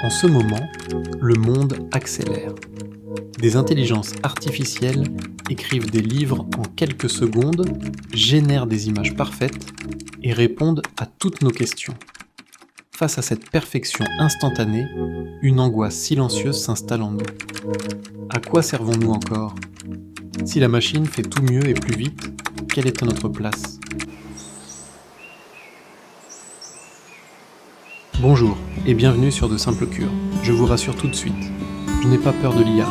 En ce moment, le monde accélère. Des intelligences artificielles écrivent des livres en quelques secondes, génèrent des images parfaites et répondent à toutes nos questions. Face à cette perfection instantanée, une angoisse silencieuse s'installe en nous. À quoi servons-nous encore ? Si la machine fait tout mieux et plus vite, quelle est notre place ? Bonjour et bienvenue sur De Simples Cures. Je vous rassure tout de suite, je n'ai pas peur de l'IA.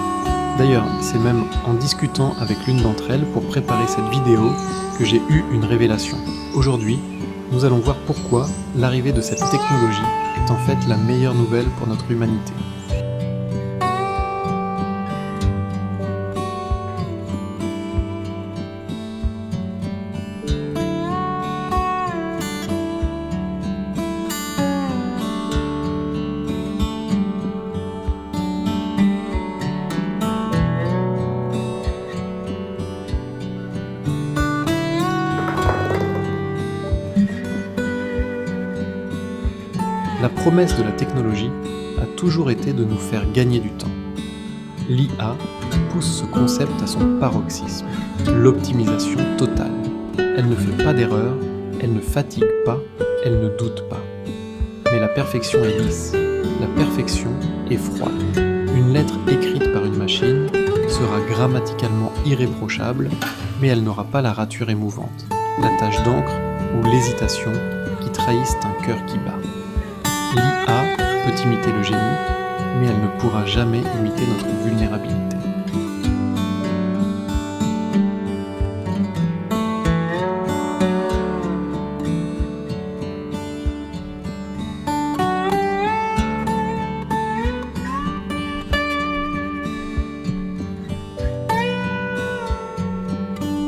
D'ailleurs, c'est même en discutant avec l'une d'entre elles pour préparer cette vidéo que j'ai eu une révélation. Aujourd'hui, nous allons voir pourquoi l'arrivée de cette technologie est en fait la meilleure nouvelle pour notre humanité. La promesse de la technologie a toujours été de nous faire gagner du temps. L'IA pousse ce concept à son paroxysme, l'optimisation totale. Elle ne fait pas d'erreur, elle ne fatigue pas, elle ne doute pas. Mais la perfection est lisse, la perfection est froide. Une lettre écrite par une machine sera grammaticalement irréprochable, mais elle n'aura pas la rature émouvante, la tache d'encre ou l'hésitation qui trahissent un cœur qui bat. L'IA peut imiter le génie, mais elle ne pourra jamais imiter notre vulnérabilité.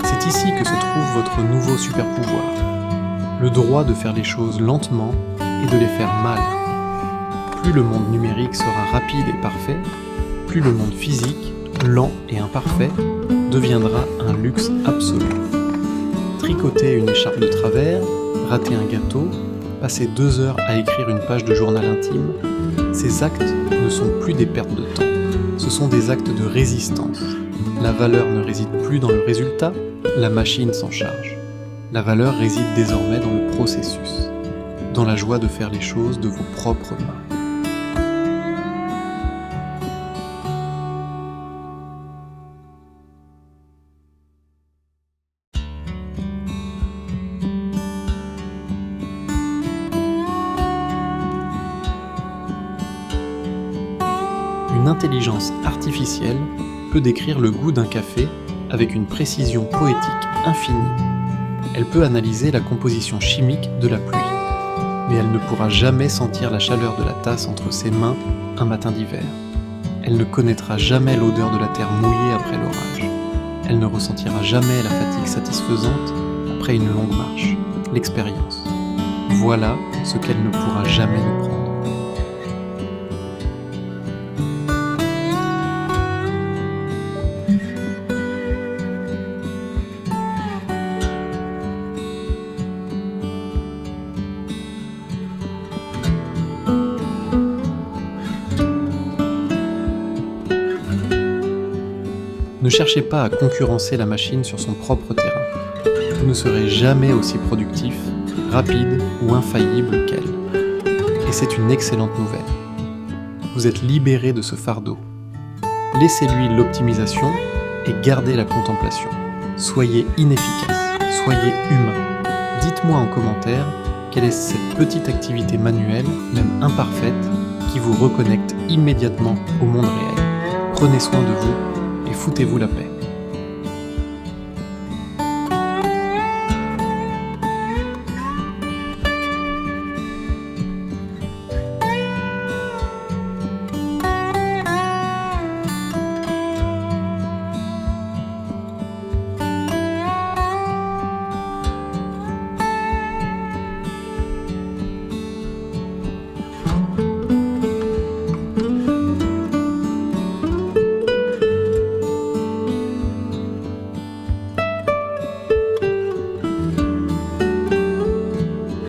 C'est ici que se trouve votre nouveau super-pouvoir, le droit de faire les choses lentement et de les faire mal. Plus le monde numérique sera rapide et parfait, plus le monde physique, lent et imparfait, deviendra un luxe absolu. Tricoter une écharpe de travers, rater un gâteau, passer 2 heures à écrire une page de journal intime, ces actes ne sont plus des pertes de temps, ce sont des actes de résistance. La valeur ne réside plus dans le résultat, la machine s'en charge. La valeur réside désormais dans le processus, dans la joie de faire les choses de vos propres mains. Une intelligence artificielle peut décrire le goût d'un café avec une précision poétique infinie. Elle peut analyser la composition chimique de la pluie, mais elle ne pourra jamais sentir la chaleur de la tasse entre ses mains un matin d'hiver. Elle ne connaîtra jamais l'odeur de la terre mouillée après l'orage. Elle ne ressentira jamais la fatigue satisfaisante après une longue marche, l'expérience. Voilà ce qu'elle ne pourra jamais nous prendre. Ne cherchez pas à concurrencer la machine sur son propre terrain. Vous ne serez jamais aussi productif, rapide ou infaillible qu'elle. Et c'est une excellente nouvelle. Vous êtes libéré de ce fardeau. Laissez-lui l'optimisation et gardez la contemplation. Soyez inefficace, soyez humain. Dites-moi en commentaire quelle est cette petite activité manuelle, même imparfaite, qui vous reconnecte immédiatement au monde réel. Prenez soin de vous et foutez-vous la paix.